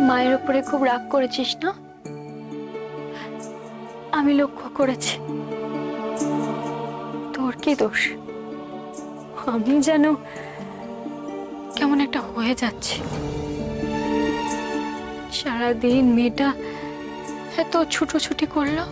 মায়ের উপরে খুব রাগ করেছিস না? আমি লক্ষ্য করেছি। তোর কি দোষ? আমি যেন কেমন একটা হয়ে যাচ্ছে। সারাদিন মেয়েটা এত ছুটোছুটি করলো,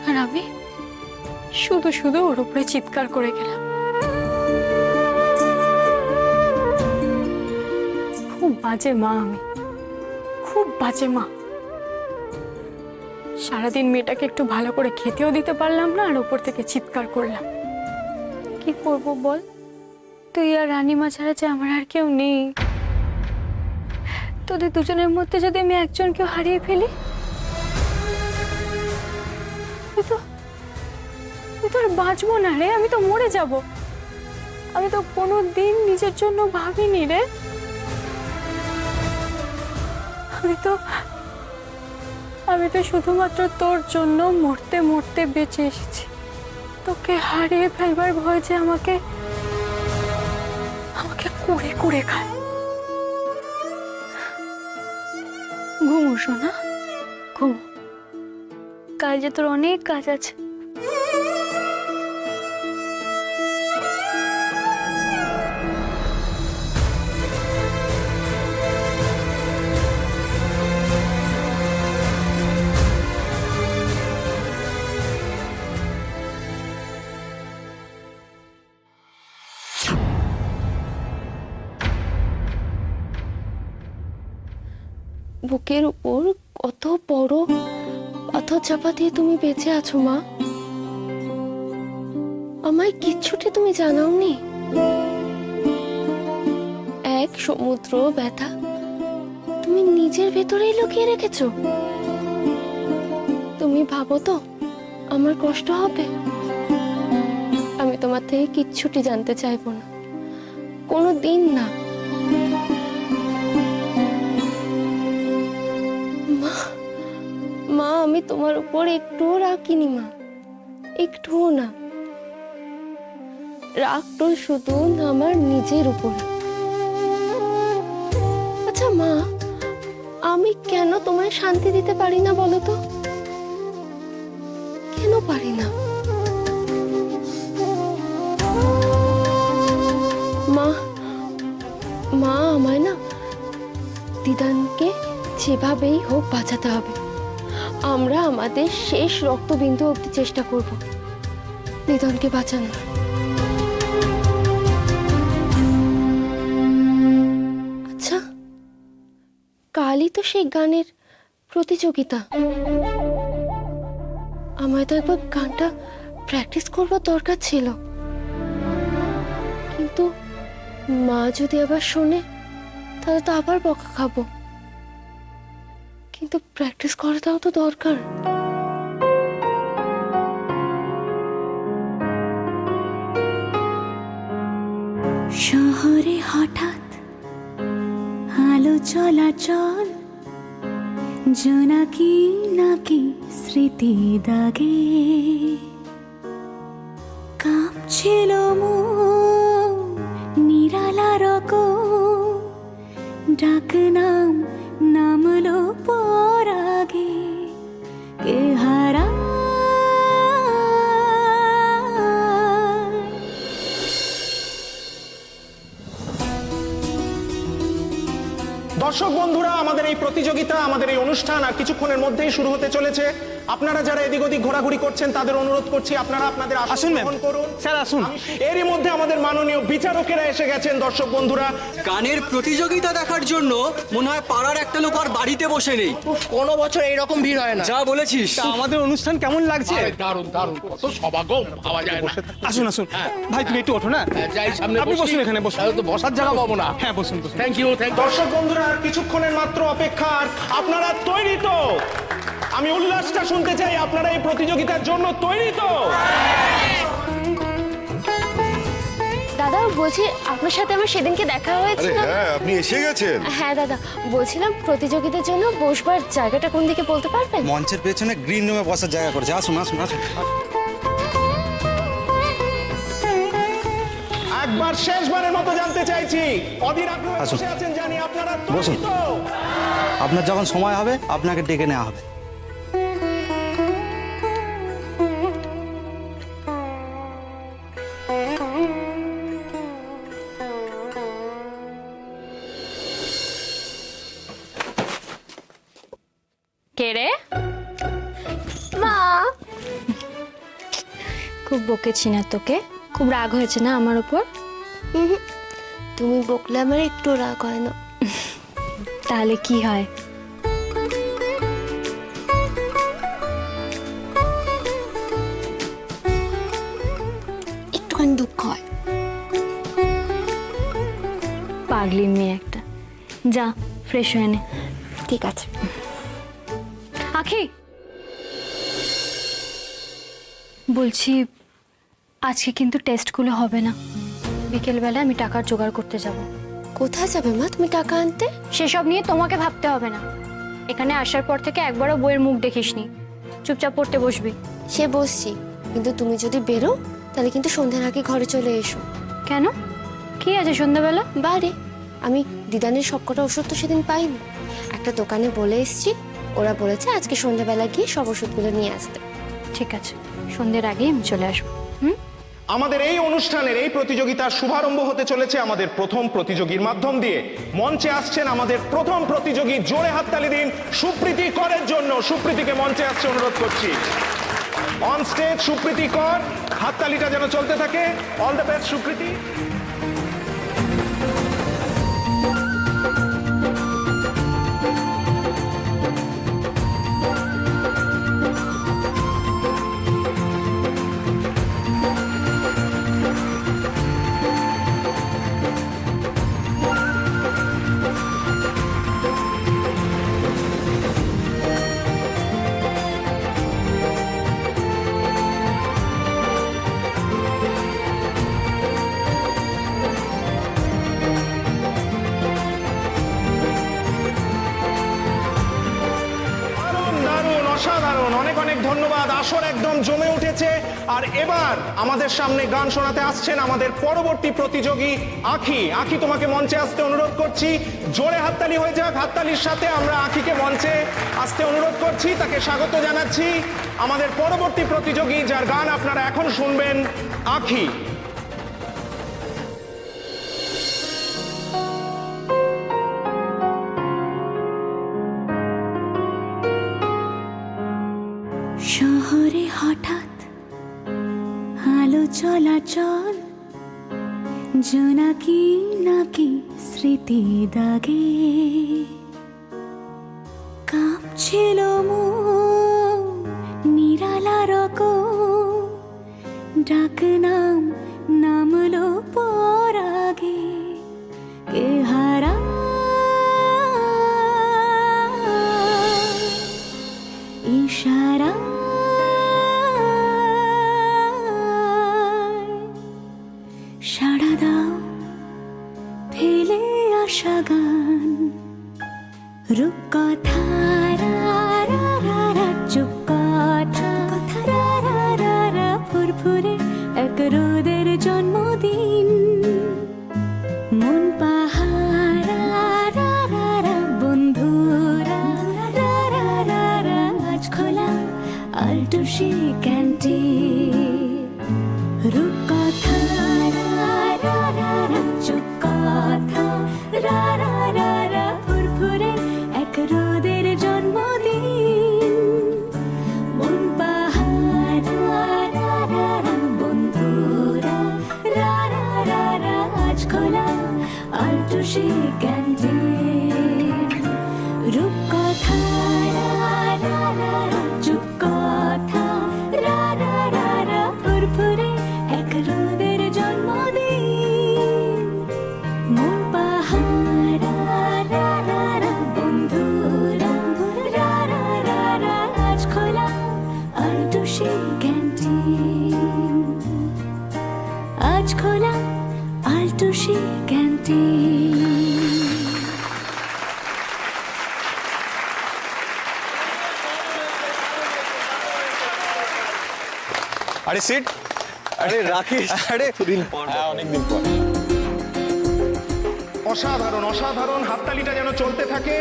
আর আমি শুধু শুধু ওর উপরে চিৎকার করে গেলাম। খুব বাজে মা আমি, খুব বাজে মা। সারাদিন মেয়েটাকে একটু ভালো করে খেতেও দিতে পারলাম না, আর উপর থেকে চিৎকার করলাম। কি করব বল? তুই আর রানীমা ছাড়া যে আমার আর কেউ নেই। তোদের দুজনের মধ্যে যদি আমি একজনকেও হারিয়ে ফেলি, আমি তো আর বাঁচবো না রে, আমি তো মরে যাব। আমি তো কোনোদিন নিজের জন্য ভাবিনি রে। আমি তো শুধুমাত্র তোর জন্য মরতে মরতে বেঁচে এসেছি। তোকে হারিয়ে ফেলবার ভয় যে আমাকে কুড়ে কুড়ে খায়। ঘুমো সোনা, ঘুমো। কাল যে তোর অনেক কাজ আছে। বুকের উপর কত বড় পাথর চাপা দিয়ে তুমি বেঁচে আছো মা। আমায় কিচ্ছুটি তুমি জানাওনি। এক সমুদ্র ব্যথা তুমি নিজের ভেতরেই লুকিয়ে রেখেছো। তুমি ভাবো তো আমার কষ্ট হবে? আমি তোমার থেকে কিচ্ছুটি জানতে চাইবো না, কোনো দিন না। মা, আমি তোমার উপর একটুও রাখিনি মা, একটুও না। রাগ তো শুধু আমার নিজের উপরে। আচ্ছা মা, আমি কেন তোমায় শান্তি দিতে পারি না বলো তো? কেন পারি না? মা আমায় না দিদানকে যেভাবেই হোক বাঁচাতে হবে। আমরা আমাদের শেষ রক্তবিন্দু অবধি চেষ্টা করব দিদানকে বাঁচানোর। আচ্ছা, কালই তো সেই গানের প্রতিযোগিতা। আমায় তো একবার গানটা প্র্যাকটিস করবার দরকার ছিল, কিন্তু মা যদি আবার শোনে তাহলে তো আবার বকা খাবো। কিন্তু প্র্যাকটিস করাটাও তো দরকার। শহরে হঠাৎ আলো চলাচল, জোনাকি নাকি স্মৃতি দাগে, কাঁপছিল মন নিরালা রকম, ডাক নাম নামলো পরাগে, কে হারা দর্শক বন্ধুরা, আমাদের এই প্রতিযোগিতা, আমাদের এই অনুষ্ঠান আর কিছুক্ষণের মধ্যেই শুরু হতে চলেছে। আপনারা যারা এদিক ওদিক ঘোরাঘুরি করছেন তাদের অনুরোধ করছি আপনারা আপনাদের আসন গ্রহণ করুন। স্যার আসুন। এরই মধ্যে আমাদের মাননীয় বিচারকেরা এসে গেছেন। দর্শক বন্ধুরা, গানের প্রতিযোগিতা দেখার জন্য মনে হয় পাড়ার একটা লোক আর বাড়িতে বসে নেই। কোনো বছর এইরকম ভিড় হয় না। যা বলেছিস। আমাদের অনুষ্ঠান কেমন লাগছে? দারুণ দারুণ, কত সমাগম পাওয়া যায় না। আসুন আসুন, ভাই তুমি একটু ওঠো না। যাই সামনে, আপনি বসুন, এখানে বসুন। তো বসার জায়গা পাবো না। হ্যাঁ বসুন বসুন। Thank you, thank you. দর্শক বন্ধুরা, আর কিছুক্ষণের মাত্র অপেক্ষা। আপনারা তৈরি তো? আমি উল্লাসটা শুনতে চাই, আপনারা এই প্রতিযোগিতার জন্য তৈরি তো? দাদা বলছি, আপনার সাথে আমার সেদিনকে দেখা আরে হয়েছিল। হ্যাঁ, আপনি এসে গেছেন। হ্যাঁ দাদা, বলছিলাম প্রতিযোগিতার জন্য বসবার জায়গাটা কোন দিকে বলতে পারবেন? মঞ্চের পেছনে গ্রিন রুমে বসার জায়গা করেছে। আসুন আসুন আসুন। একবার শেষবারের মতো জানতে চাইছি, অধীর আগ্রহে আসুন। বসে আছেন জানি, আপনারা বসুন। তৈরি তো? আপনার যখন সময় হবে আপনাকে ডেকে নেওয়া হবে। কে রে? মা, খুব বকেছি না তোকে? খুব রাগ হয়েছে না আমার উপর? তুমি বকলে আমার একটু রাগ হয় না। তাহলে কি হয়? একটুখানি দুঃখ হয়। পাগলি মেয়ে একটা। যা ফ্রেশ হয়ে নে। ঠিক আছে। আখি, বলছি আজকে কিন্তু টেস্টগুলো হবে না। বিকেলবেলা আমি টাকার জোগাড় করতে যাব। কোথায় যাবে মা তুমি টাকা আনতে? সেসব নিয়ে তোমাকে ভাবতে হবে না। এখানে আসার পর থেকে একবারও বইয়ের মুখ দেখিসনি। চুপচাপ পড়তে বসবি। সে বসছি, কিন্তু তুমি যদি বেরো তাহলে কিন্তু সন্ধ্যার আগে ঘরে চলে এসো। কেন? কি আছে সন্ধ্যাবেলা? বারে আমি দিদানের সবকটা ওষুধ তো সেদিন পাইনি, একটা দোকানে বলে এসেছি, ওরা বলেছে আজকে সন্ধ্যাবেলা গিয়ে সব ওষুধগুলো নিয়ে আসতে। ঠিক আছে, সন্ধ্যের আগেই আমি চলে আসবো। আমাদের এই অনুষ্ঠানের এই প্রতিযোগিতার শুভারম্ভ হতে চলেছে আমাদের প্রথম প্রতিযোগীর মাধ্যম দিয়ে। মঞ্চে আসছেন আমাদের প্রথম প্রতিযোগী, জোরে হাততালি দিন সুপ্রীতি করের জন্য। সুপ্রীতিকে মঞ্চে আসছে অনুরোধ করছি। অন স্টেজ সুপ্রীতি কর, হাততালিটা যেন চলতে থাকে। All the best Supriti. অসাধারণ, অনেক অনেক ধন্যবাদ। আসর একদম জমে উঠেছে। আর এবার আমাদের সামনে গান শোনাতে আসছেন আমাদের পরবর্তী প্রতিযোগী আখি। আখি, তোমাকে মঞ্চে আসতে অনুরোধ করছি। জোরে হাততালি হয়ে যাক। হাততালির সাথে আমরা আখিকে মঞ্চে আসতে অনুরোধ করছি, তাকে স্বাগত জানাচ্ছি। আমাদের পরবর্তী প্রতিযোগী যার গান আপনারা এখন শুনবেন, আখি। শহরে হঠাৎ আলো চলাচল, জোনাকি নাকি স্মৃতি দাগে, কাঁপছিল মন নিরালা রকম, ডাক নাম নামলো পরাগে, কে হারা ইশারা সাড়া দাও ফেলে আসা গান, রূপকথা চুপ কথা ফুরফুরে এক রোদের জন্মদিন, মন পাহাড় বন্ধুরা আজ খোলা আলটুসি ক্যান্টিন, রূপকথা চুপ কথা ফুরফুরে এক রোদের জন্মদিন, মন পাহাড় বন্ধুরা আজ খোলা আলটুসি ক্যান্টিন, রূপকথা চুপ কথা ফুরফুরে এক রোদের জন্মদিন, মন পাহাড় বন্ধুরা আরে সিট, আরে রাকেশ, আরে দিন পর হ্যাঁ অনেকদিন পর। অসাধারণ অসাধারণ, হাততালিটা যেন চলতে থাকে।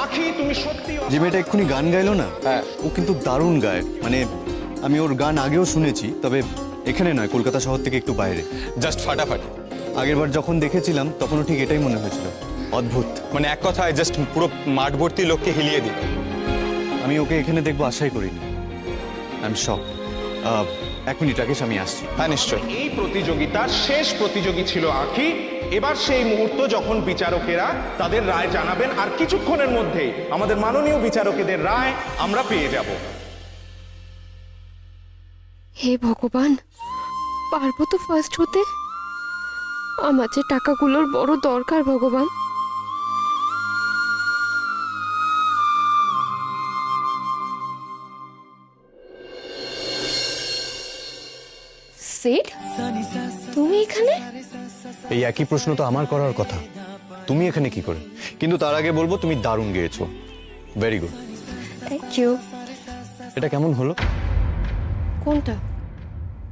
আখি তুমি সত্যি যে মেয়েটা এক্ষুনি গান গাইলো না, হ্যাঁ। ও কিন্তু দারুণ গায়। মানে আমি ওর গান আগেও শুনেছি, তবে এখানে নয়, কলকাতা শহর থেকে একটু বাইরে। জাস্ট ফাটাফাটি। আগেরবার যখন দেখেছিলাম তখনও ঠিক এটাই মনে হয়েছিল, অদ্ভুত। মানে এক কথায় জাস্ট পুরো মাঠ ভর্তি লোককে হিলিয়ে দিল। আমি ওকে এখানে দেখবো আশাই করিনি। I am shock. 1 minute Rakesh, আমি আসছি। হ্যাঁ নিশ্চয়। এই প্রতিযোগিতার শেষ প্রতিযোগী ছিল আখি। এবার সেই মুহূর্ত যখন বিচারকেরা তাদের রায় জানাবেন, আর কিছুক্ষণের মধ্যেই আমাদের মাননীয় বিচারকেদের রায় আমরা পেয়ে যাব। হে ভগবান, পারবো তো ফার্স্ট হতে? আমার যে টাকাগুলোর বড় দরকার ভগবান। সেট, তুমি এখানে? এই একই প্রশ্ন তো আমার করার কথা, তুমি এখানে কি করে? কিন্তু তার আগে বলবো তুমি দারুণ গেয়েছো, ভেরি গুড। Thank you. এটা কেমন হলো? কোনটা?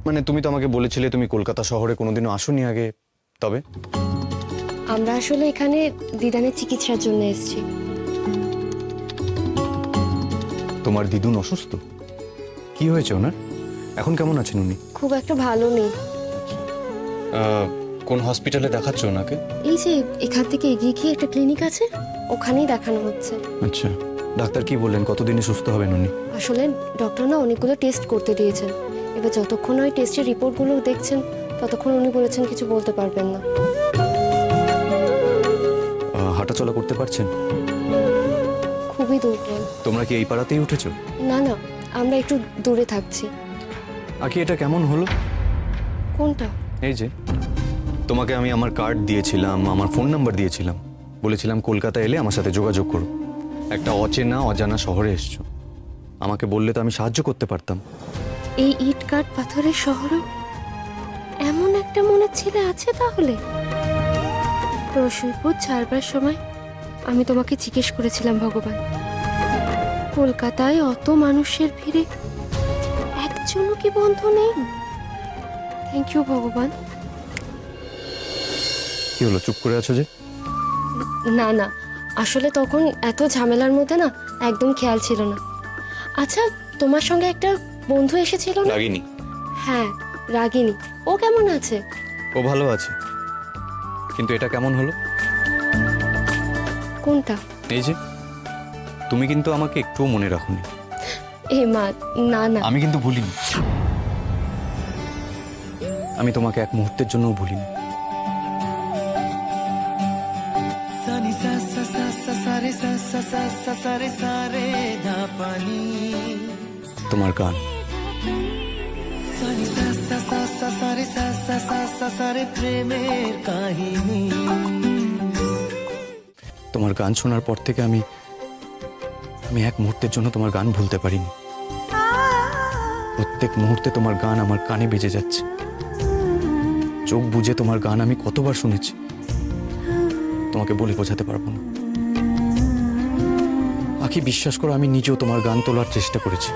মানে তুমি তো আমাকে বলেছিলে তুমি কলকাতা শহরে কোনোদিনও আসোনি আগে, তবে আমরা আসলে এখানে দিদানের চিকিৎসার জন্য এসেছি। তোমার দিদুন অসুস্থ? কি হয়েছে ওনার? এখন কেমন আছেন উনি? খুব একটা ভালো নেই। কোন হসপিটালে দেখাচ্ছ ওনাকে? এই যে এখান থেকে এগিয়ে গিয়ে একটা ক্লিনিক আছে, ওখানেই দেখানো হচ্ছে। আচ্ছা, ডাক্তার কি বললেন কতদিনে সুস্থ হবেন উনি? আসলে ডক্টর না অনেকগুলো টেস্ট করতে দিয়েছেন। এবার যতক্ষণ ওই টেস্টের রিপোর্টগুলো দেখছেন ততক্ষণ উনি বলেছেন কিছু বলতে পারবেন না। হাঁটাচলা করতে পারছেন? খুবই দুর্বল। তোমরা কি এই পাড়াতেই উঠেছো? না না, আমরা একটু দূরে থাকছি। আকি এটা কেমন হলো? কোনটা? এই যে তোমাকে আমি আমার কার্ড দিয়েছিলাম, আমার ফোন নাম্বার দিয়েছিলাম, বলেছিলাম কলকাতা এলে আমার সাথে যোগাযোগ করো। একটা অচেনা অজানা শহরে এসছো, আমাকে বললে তো আমি সাহায্য করতে পারতাম। এই ইট কাঠ পাথরের শহরও এমন একটা মনের ছেলে আছে তাহলে? রসুলপুর ছাড়বার সময় আমি তোমাকে জিজ্ঞেস করেছিলাম ভগবান, কলকাতায় অত মানুষের ভিড়ে একজনও কি বন্ধু নেই? থ্যাংক ইউ ভগবান। কি হলো, চুপ করে আছো যে? না না, আসলে তখন এত ঝামেলার মধ্যে না একদম খেয়াল ছিল না। আচ্ছা, তোমার সঙ্গে একটা বন্ধু এসেছিল না? রাগিনী? হ্যাঁ, রাগিনী। ও কেমন আছে? ও ভালো আছে, কিন্তু এটা কেমন হলো? কোনটা? এই যে তুমি কিন্তু আমাকে একটুও মনে রাখোনি। এ মা, না না। আমি কিন্তু ভুলিনি, আমি তোমাকে এক মুহূর্তের জন্যও ভুলিনি। তোমার গান, তোমার গান শোনার পর থেকে আমি এক মুহূর্তের জন্য তোমার গান ভুলতে পারিনি। প্রত্যেক মুহূর্তে তোমার গান আমার কানে বেজে যাচ্ছে। চোখ বুজে তোমার গান আমি কতবার শুনেছি, তোমাকে বলে বোঝাতে পারবো না। আখি, বিশ্বাস করো, আমি নিজেও তোমার গান তোলার চেষ্টা করেছি,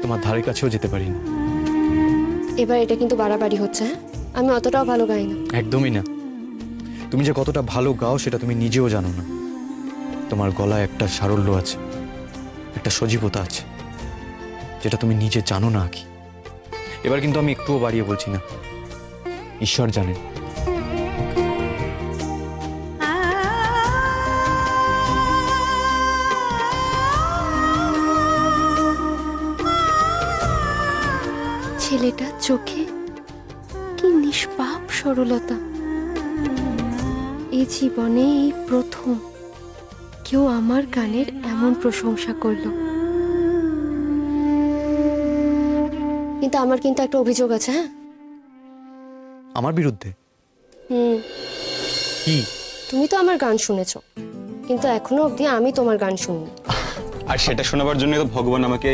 তোমার ধারে কাছেও যেতে পারিনি। এবার এটা কিন্তু বাড়াবাড়ি হচ্ছে। হ্যাঁ, আমি অতটাও ভালো গাই না। একদমই না। তুমি যে কতটা ভালো গাও সেটা তুমি নিজেও জানো না। তোমার গলায় একটা সারল্য আছে, একটা সজীবতা আছে, যেটা তুমি নিজে জানো না আখি। এবার কিন্তু আমি একটুও বাড়িয়ে বলছি না, ঈশ্বর জানেন। ছেলেটার চোখে কি নিষ্পাপ সরলতা! এই জীবনে এই প্রথম কেউ আমার গানের এমন প্রশংসা করলো। কিন্তু আমার কিন্তু একটা অভিযোগ আছে। হ্যাঁ, আমার বিরুদ্ধে? কি? তুমি তো আমার গান শুনেছো, কিন্তু এখনো অবধি আমি তোমার গান শুনিনি। আর সেটা শোনাবার জন্য তো ভগবান আমাকে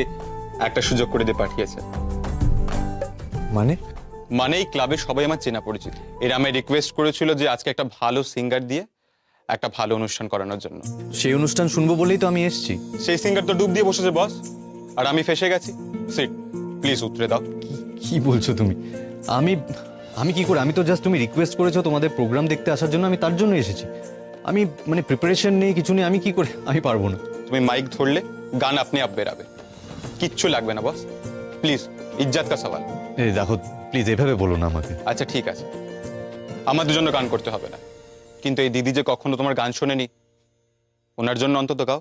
একটা সুযোগ করে দিয়ে পাঠিয়েছে। মানে? মানে এই ক্লাবে সবাই আমার চেনা পরিচিত। এরা আমায় রিকোয়েস্ট করেছিল যে আজকে একটা ভালো সিঙ্গার দিয়ে একটা ভালো অনুষ্ঠান করানোর জন্য। সেই অনুষ্ঠান শুনবো বলেই তো আমি এসেছি। সেই সিঙ্গার তো ডুব দিয়ে বসেছে বস, আর আমি ফেসে গেছি। সিট, প্লিজ উতরে দাও। কি বলছো তুমি? আমি আমি কি করে? আমি তো জাস্ট, তুমি রিকোয়েস্ট করেছো তোমাদের প্রোগ্রাম দেখতে আসার জন্য, আমি তার জন্য এসেছি। আমি মানে প্রিপারেশন নেই, কিছু নেই, আমি কি করে? আমি পারবো না। তুমি মাইক ধরলে গান আপনি আপ বেরাবে, কিচ্ছু লাগবে না বস। প্লিজ, ইজ্জত কা সওয়াল। এই দেখো, প্লিজ এভাবে বলো না আমাকে। আচ্ছা ঠিক আছে, আমাদের জন্য গান করতে হবে না, কিন্তু এই দিদি যে কখনো তোমার গান শোনেনি, ওনার জন্য অন্তত গাও।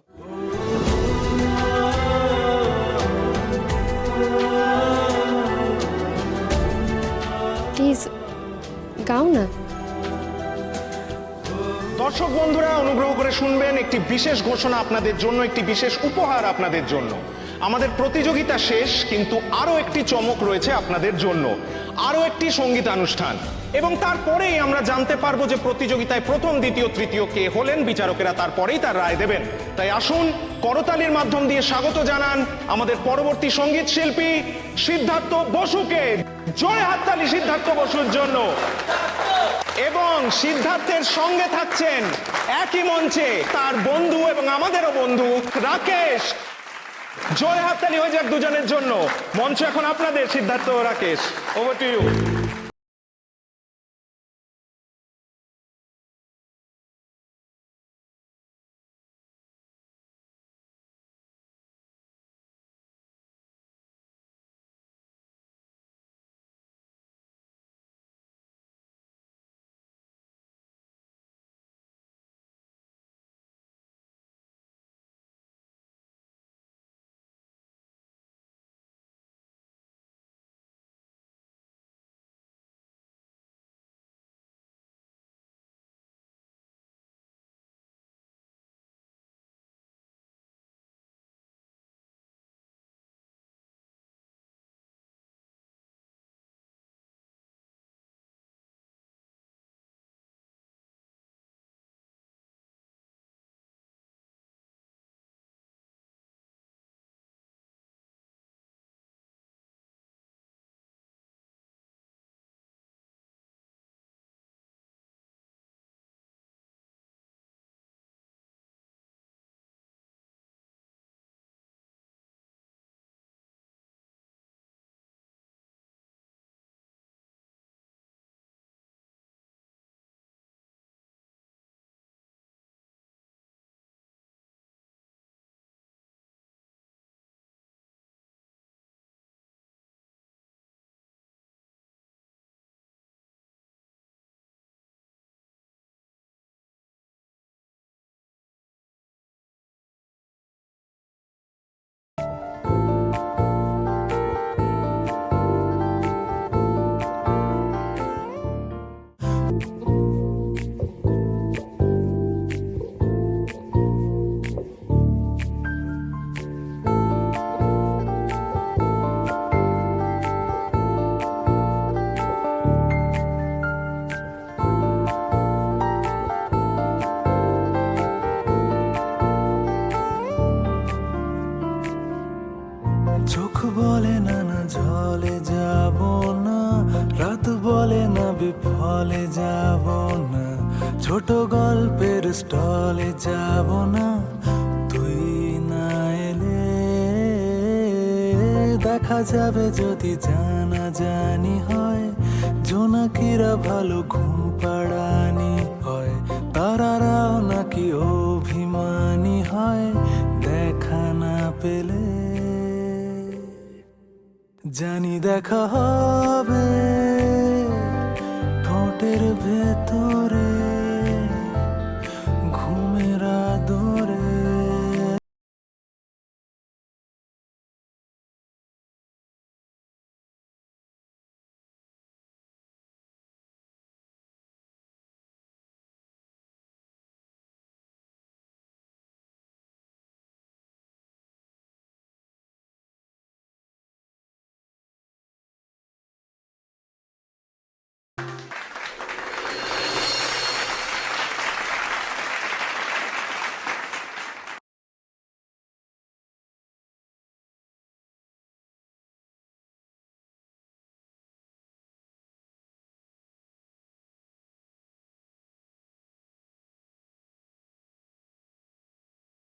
প্লিজ গাও না। দর্শক বন্ধুরা, অনুগ্রহ করে শুনবেন, একটি বিশেষ ঘোষণা আপনাদের জন্য, একটি বিশেষ উপহার আপনাদের জন্য। আমাদের প্রতিযোগিতা শেষ, কিন্তু আরো একটি চমক রয়েছে আপনাদের জন্য, আরো একটি সঙ্গীতানুষ্ঠান, এবং তারপরেই আমরা জানতে পারবো যে প্রতিযোগিতায় প্রথম, দ্বিতীয়, তৃতীয় কে হলেন। বিচারকেরা তারপরেই তার রায় দেবেন। তাই আসুন করতালির মাধ্যম দিয়ে স্বাগত জানান আমাদের পরবর্তী সঙ্গীত শিল্পী সিদ্ধার্থ বসুকে। জয় হাততালি সিদ্ধার্থ বসুর জন্য। এবং সিদ্ধার্থের সঙ্গে থাকছেন একই মঞ্চে তার বন্ধু এবং আমাদেরও বন্ধু রাকেশ। জয় হাততালি হয়ে যাক দুজনের জন্য। মঞ্চ এখন আপনাদের, সিদ্ধার্থ ও রাকেশ, ওভার টু ইউ। চোখ বলে না না জলে যাব না, রাত বলে না বিফলে যাব না, ছোট গল্পের স্টলে যাব না, তুই না এলে দেখা যাবে যদি জানা জানি হয়, জোনাকিরা ভালো ঘুম পাড়ানি হয়, তারারাও নাকি অভিমানী হয় দেখা না পেলে। জানি দেখা হবে ঠোঁটের ভেতরে